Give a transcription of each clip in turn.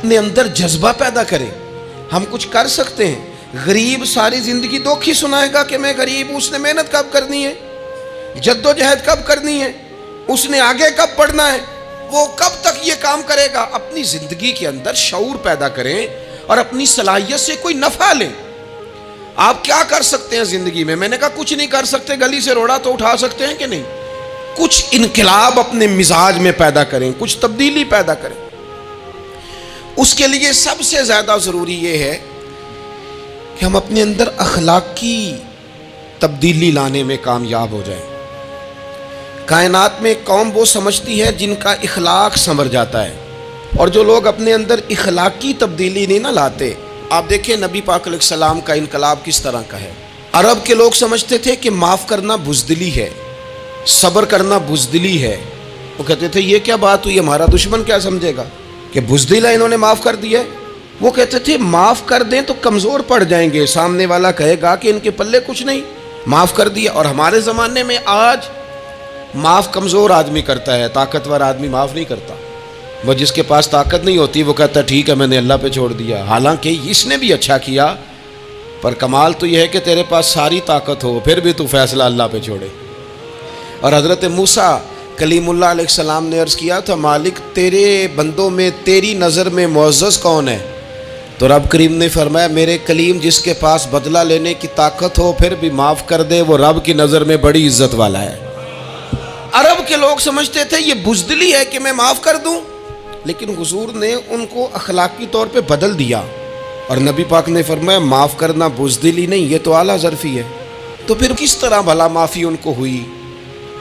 اپنے اندر جذبہ پیدا کریں، ہم کچھ کر سکتے ہیں۔ غریب ساری زندگی دکھ ہی سنائے گا کہ میں غریب ہوں، اس نے محنت کب کرنی ہے، جد و جہد کب کرنی ہے، اس نے آگے کب پڑھنا ہے، وہ کب تک یہ کام کرے گا۔ اپنی زندگی کے اندر شعور پیدا کریں اور اپنی صلاحیت سے کوئی نفع لیں۔ آپ کیا کر سکتے ہیں زندگی میں؟ میں نے کہا کچھ نہیں کر سکتے، گلی سے روڑا تو اٹھا سکتے ہیں کہ نہیں؟ کچھ انقلاب اپنے مزاج میں پیدا کریں، کچھ تبدیلی پیدا کریں۔ اس کے لیے سب سے زیادہ ضروری یہ ہے کہ ہم اپنے اندر اخلاقی تبدیلی لانے میں کامیاب ہو جائیں۔ کائنات میں ایک قوم وہ سمجھتی ہے جن کا اخلاق سنور جاتا ہے، اور جو لوگ اپنے اندر اخلاقی تبدیلی نہیں نہ لاتے، آپ دیکھیں نبی پاک علیہ السلام کا انقلاب کس طرح کا ہے۔ عرب کے لوگ سمجھتے تھے کہ معاف کرنا بزدلی ہے، صبر کرنا بزدلی ہے۔ وہ کہتے تھے یہ کیا بات ہوئی، ہمارا دشمن کیا سمجھے گا کہ بزدل ہے، انہوں نے معاف کر دیا ہے۔ وہ کہتے تھے معاف کر دیں تو کمزور پڑ جائیں گے، سامنے والا کہے گا کہ ان کے پلے کچھ نہیں، معاف کر دیا۔ اور ہمارے زمانے میں آج معاف کمزور آدمی کرتا ہے، طاقتور آدمی معاف نہیں کرتا۔ وہ جس کے پاس طاقت نہیں ہوتی وہ کہتا ہے ٹھیک ہے میں نے اللہ پہ چھوڑ دیا، حالانکہ اس نے بھی اچھا کیا، پر کمال تو یہ ہے کہ تیرے پاس ساری طاقت ہو پھر بھی تو فیصلہ اللہ پہ چھوڑے۔ اور حضرت موسیٰ کلیم اللہ علیہ السلام نے عرض کیا تھا مالک تیرے بندوں میں تیری نظر میں معزز کون ہے؟ تو رب کریم نے فرمایا میرے کلیم جس کے پاس بدلہ لینے کی طاقت ہو پھر بھی معاف کر دے وہ رب کی نظر میں بڑی عزت والا ہے۔ عرب کے لوگ سمجھتے تھے یہ بزدلی ہے کہ میں معاف کر دوں، لیکن حضور نے ان کو اخلاقی طور پہ بدل دیا، اور نبی پاک نے فرمایا معاف کرنا بزدلی نہیں، یہ تو اعلیٰ ظرفی ہے۔ تو پھر کس طرح بھلا معافی ان کو ہوئی؟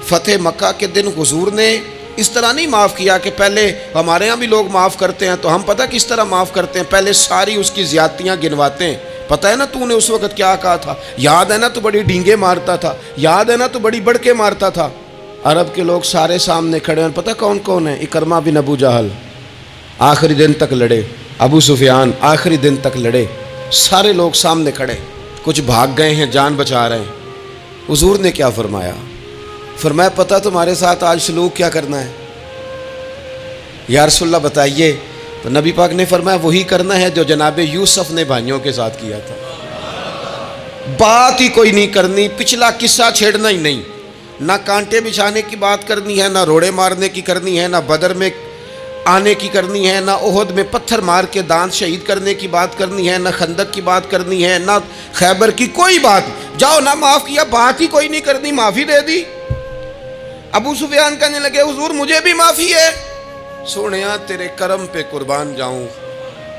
فتح مکہ کے دن حضور نے اس طرح نہیں معاف کیا کہ پہلے ہمارے ہاں بھی لوگ معاف کرتے ہیں تو ہم پتہ کس طرح معاف کرتے ہیں، پہلے ساری اس کی زیادتیاں گنواتے ہیں۔ پتہ ہے نا تو نے اس وقت کیا کہا تھا، یاد ہے نا تو بڑی ڈینگے مارتا تھا، یاد ہے نا تو بڑی بڑکے مارتا تھا۔ عرب کے لوگ سارے سامنے کھڑے ہیں، پتہ کون کون ہیں؟ اکرمہ بن ابو جہل آخری دن تک لڑے، ابو سفیان آخری دن تک لڑے، سارے لوگ سامنے کھڑے، کچھ بھاگ گئے ہیں جان بچا رہے ہیں۔ حضور نے کیا فرمایا؟ فرمایا پتہ تمہارے ساتھ آج سلوک کیا کرنا ہے؟ یا رسول اللہ بتائیے۔ تو نبی پاک نے فرمایا وہی کرنا ہے جو جناب یوسف نے بھائیوں کے ساتھ کیا تھا، بات ہی کوئی نہیں کرنی، پچھلا قصہ چھیڑنا ہی نہیں، نہ کانٹے بچھانے کی بات کرنی ہے، نہ روڑے مارنے کی کرنی ہے، نہ بدر میں آنے کی کرنی ہے، نہ احد میں پتھر مار کے دانت شہید کرنے کی بات کرنی ہے، نہ خندق کی بات کرنی ہے، نہ خیبر کی کوئی بات۔ جاؤ نہ معاف کیا، بات ہی کوئی نہیں کرنی، معافی دے دی۔ ابو سفیان کہنے لگے حضور مجھے بھی معافی ہے۔ سونیا تیرے کرم پہ قربان جاؤں۔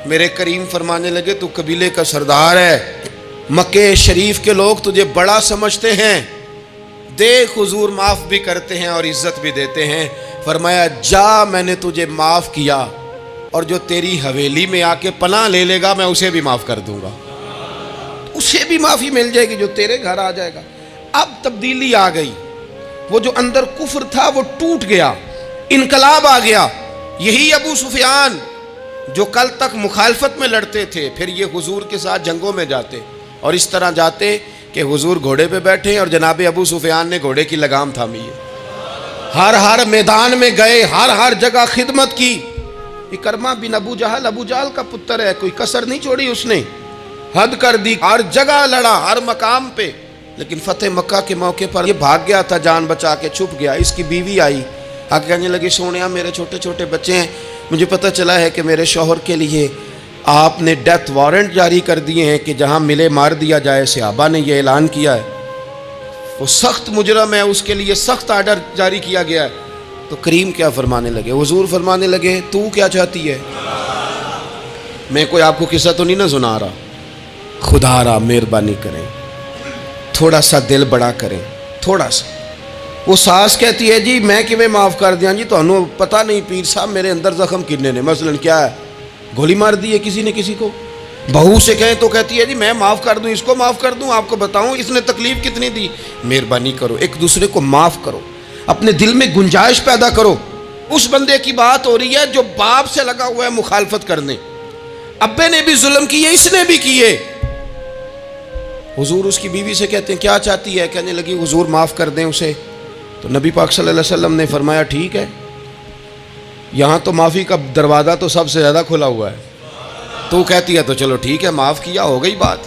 میرے کریم فرمانے لگے تو قبیلے کا سردار ہے، مکہ شریف کے لوگ تجھے بڑا سمجھتے ہیں، دیکھ حضور معاف بھی کرتے ہیں اور عزت بھی دیتے ہیں۔ فرمایا جا میں نے تجھے معاف کیا، اور جو تیری حویلی میں آ کے پناہ لے لے گا میں اسے بھی معاف کر دوں گا، اسے بھی معافی مل جائے گی جو تیرے گھر آ جائے گا۔ اب تبدیلی آ گئی، وہ جو اندر کفر تھا وہ ٹوٹ گیا، انقلاب آ گیا۔ یہی ابو سفیان جو کل تک مخالفت میں لڑتے تھے پھر یہ حضور کے ساتھ جنگوں میں جاتے، اور اس طرح جاتے کہ حضور گھوڑے پہ بیٹھے اور جناب ابو سفیان نے گھوڑے کی لگام تھامی ہے، ہر میدان میں گئے، ہر جگہ خدمت کی۔ اکرمہ بن ابو جہل کا پتر ہے، کوئی کسر نہیں چھوڑی اس نے، حد کر دی، ہر جگہ لڑا، ہر مقام پہ۔ لیکن فتح مکہ کے موقع پر یہ بھاگ گیا تھا، جان بچا کے چھپ گیا۔ اس کی بیوی آئی، آگے کہنے لگی سونیا میرے چھوٹے چھوٹے بچے ہیں، مجھے پتہ چلا ہے کہ میرے شوہر کے لیے آپ نے ڈیتھ وارنٹ جاری کر دیے ہیں کہ جہاں ملے مار دیا جائے، صحابہ نے یہ اعلان کیا ہے، وہ سخت مجرم ہے، اس کے لیے سخت آرڈر جاری کیا گیا ہے۔ تو کریم کیا فرمانے لگے؟ حضور فرمانے لگے تو کیا چاہتی ہے؟ میں کوئی آپ کو قصہ تو نہیں نہ سنا رہا، خدا را مہربانی کریں، تھوڑا سا دل بڑا کریں، تھوڑا سا۔ وہ ساس کہتی ہے جی میں کیویں معاف کر دیاں جی، تمہیں پتہ نہیں پیر صاحب میرے اندر زخم کنے نے، مثلاً کیا ہے، گولی مار دی ہے کسی نے کسی کو۔ بہو سے کہیں تو کہتی ہے جی میں معاف کر دوں، اس کو معاف کر دوں، آپ کو بتاؤں اس نے تکلیف کتنی دی۔ مہربانی کرو ایک دوسرے کو معاف کرو، اپنے دل میں گنجائش پیدا کرو۔ اس بندے کی بات ہو رہی ہے جو باپ سے لگا ہوا ہے مخالفت کرنے، ابے نے بھی ظلم کیے، اس نے بھی کیے۔ حضور اس کی بیوی سے کہتے ہیں کیا چاہتی ہے؟ کہنے لگی حضور معاف کر دیں اسے۔ تو نبی پاک صلی اللہ علیہ وسلم نے فرمایا ٹھیک ہے، یہاں تو معافی کا دروازہ تو سب سے زیادہ کھلا ہوا ہے، تو کہتی ہے تو چلو ٹھیک ہے معاف کیا, ہو گئی بات.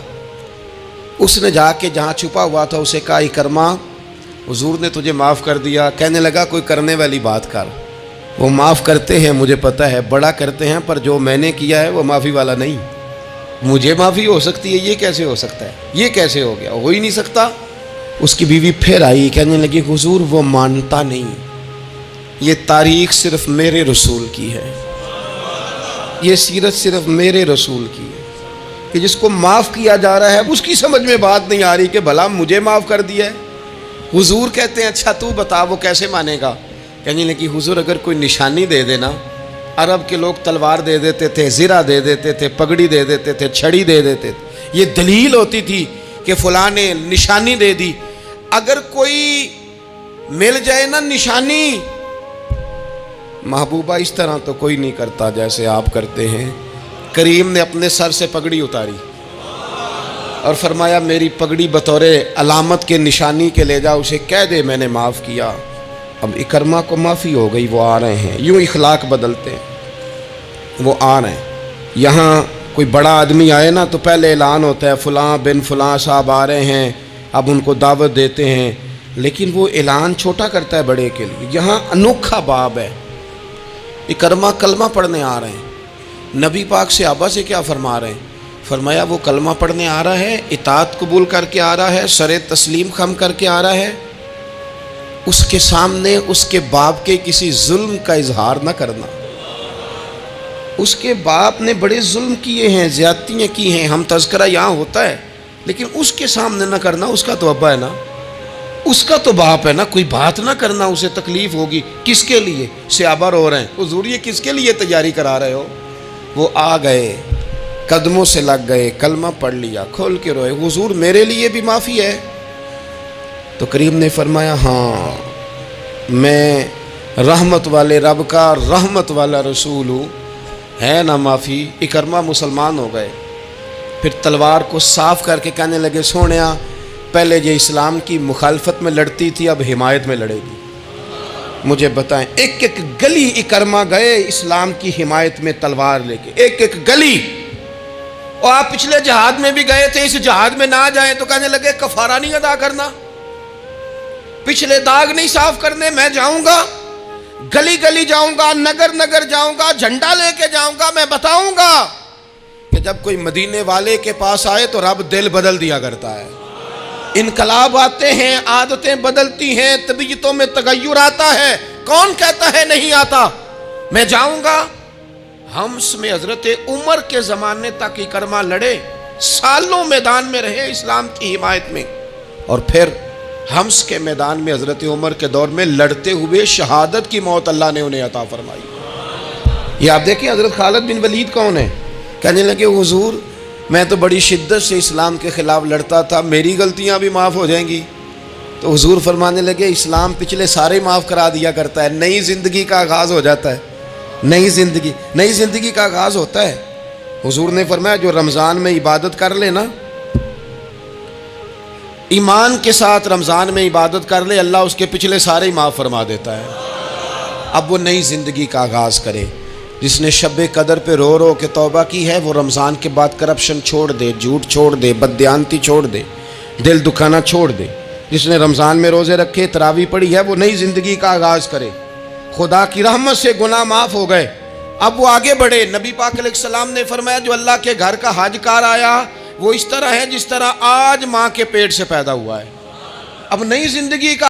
اس نے جا کے جہاں چھپا ہوا تھا اسے کہا اکرما حضور نے تجھے معاف کر دیا. کہنے لگا کوئی کرنے والی بات کر. وہ معاف کرتے ہیں مجھے پتہ ہے, بڑا کرتے ہیں, پر جو میں نے کیا ہے وہ معافی والا نہیں. مجھے معافی ہو سکتی ہے, یہ کیسے ہو سکتا ہے, یہ کیسے ہو گیا, ہو ہی نہیں سکتا. اس کی بیوی پھر آئی, کہنے لگی حضور وہ مانتا نہیں, یہ تاریخ صرف میرے رسول کی ہے, یہ سیرت صرف میرے رسول کی ہے, کہ جس کو معاف کیا جا رہا ہے اس کی سمجھ میں بات نہیں آ رہی کہ بھلا مجھے معاف کر دیا ہے. حضور کہتے ہیں اچھا تو بتا وہ کیسے مانے گا. کہنے لگی حضور اگر کوئی نشانی دے دینا, عرب کے لوگ تلوار دے دیتے تھے, زرہ دے دیتے تھے, پگڑی دے دیتے تھے, چھڑی دے دیتے تھے, یہ دلیل ہوتی تھی کہ فلاں نے نشانی دے دی. اگر کوئی مل جائے نا نشانی, محبوبہ اس طرح تو کوئی نہیں کرتا جیسے آپ کرتے ہیں. کریم نے اپنے سر سے پگڑی اتاری اور فرمایا میری پگڑی بطور علامت کے نشانی کے لے جا, اسے کہہ دے میں نے معاف کیا. اب اکرما کو معافی ہو گئی, وہ آ رہے ہیں. یوں اخلاق بدلتے ہیں, وہ آ رہے ہیں. یہاں کوئی بڑا آدمی آئے نا تو پہلے اعلان ہوتا ہے فلاں بن فلاں صاحب آ رہے ہیں, اب ان کو دعوت دیتے ہیں, لیکن وہ اعلان چھوٹا کرتا ہے بڑے کے لیے. یہاں انوکھا باب ہے. اکرما کلمہ پڑھنے آ رہے ہیں, نبی پاک صحابہ سے کیا فرما رہے ہیں؟ فرمایا وہ کلمہ پڑھنے آ رہا ہے, اطاعت قبول کر کے آ رہا ہے, سر تسلیم خم کر کے آ رہا ہے, اس کے سامنے اس کے باپ کے کسی ظلم کا اظہار نہ کرنا. اس کے باپ نے بڑے ظلم کیے ہیں, زیادتیاں کی ہیں, ہم تذکرہ یہاں ہوتا ہے, لیکن اس کے سامنے نہ کرنا. اس کا تو ابا ہے نا, اس کا تو باپ ہے نا, کوئی بات نہ کرنا, اسے تکلیف ہوگی. کس کے لیے؟ صحابہ رو رہے ہیں, حضور یہ کس کے لیے تیاری کرا رہے ہو؟ وہ آ گئے, قدموں سے لگ گئے, کلمہ پڑھ لیا, کھول کے روئے, حضور میرے لیے بھی معافی ہے؟ تو کریم نے فرمایا ہاں میں رحمت والے رب کا رحمت والا رسول ہوں, ہے نا معافی. اکرما مسلمان ہو گئے. پھر تلوار کو صاف کر کے کہنے لگے سونیا پہلے یہ اسلام کی مخالفت میں لڑتی تھی, اب حمایت میں لڑے گی. مجھے بتائیں, ایک ایک گلی اکرما گئے اسلام کی حمایت میں تلوار لے کے, ایک ایک گلی. اور آپ پچھلے جہاد میں بھی گئے تھے, اس جہاد میں نہ جائیں تو کہنے لگے کفارہ نہیں ادا کرنا, پچھلے داغ نہیں صاف کرنے. میں جاؤں گا, گلی گلی جاؤں گا, نگر نگر جاؤں گا, جھنڈا لے کے جاؤں گا, میں بتاؤں گا کہ جب کوئی مدینے والے کے پاس آئے تو رب دل بدل دیا کرتا ہے. انقلاب آتے ہیں, عادتیں بدلتی ہیں, طبیعتوں میں تغیر آتا ہے. کون کہتا ہے نہیں آتا؟ میں جاؤں گا. حمص میں حضرت عمر کے زمانے تک اکرما لڑے, سالوں میدان میں رہے اسلام کی حمایت میں, اور پھر حمص کے میدان میں حضرت عمر کے دور میں لڑتے ہوئے شہادت کی موت اللہ نے انہیں عطا فرمائی. یہ آپ دیکھیں حضرت خالد بن ولید کون ہے؟ کہنے لگے حضور میں تو بڑی شدت سے اسلام کے خلاف لڑتا تھا, میری غلطیاں بھی معاف ہو جائیں گی. تو حضور فرمانے لگے اسلام پچھلے سارے معاف کرا دیا کرتا ہے, نئی زندگی کا آغاز ہو جاتا ہے. نئی زندگی کا آغاز ہوتا ہے. حضور نے فرمایا جو رمضان میں عبادت کر لے نا, ایمان کے ساتھ رمضان میں عبادت کر لے, اللہ اس کے پچھلے سارے معاف فرما دیتا ہے. اب وہ نئی زندگی کا آغاز کرے. جس نے شب قدر پہ رو رو کے توبہ کی ہے وہ رمضان کے بعد کرپشن چھوڑ دے, جھوٹ چھوڑ دے, بددیانتی چھوڑ دے, دل دکھانا چھوڑ دے. جس نے رمضان میں روزے رکھے, تراویح پڑھی ہے, وہ نئی زندگی کا آغاز کرے. خدا کی رحمت سے گناہ معاف ہو گئے, اب وہ آگے بڑھے. نبی پاک علیہ السلام نے فرمایا جو اللہ کے گھر کا حج کار آیا وہ اس طرح ہے جس طرح آج ماں کے پیٹ سے پیدا ہوا ہے. اب نئی زندگی کا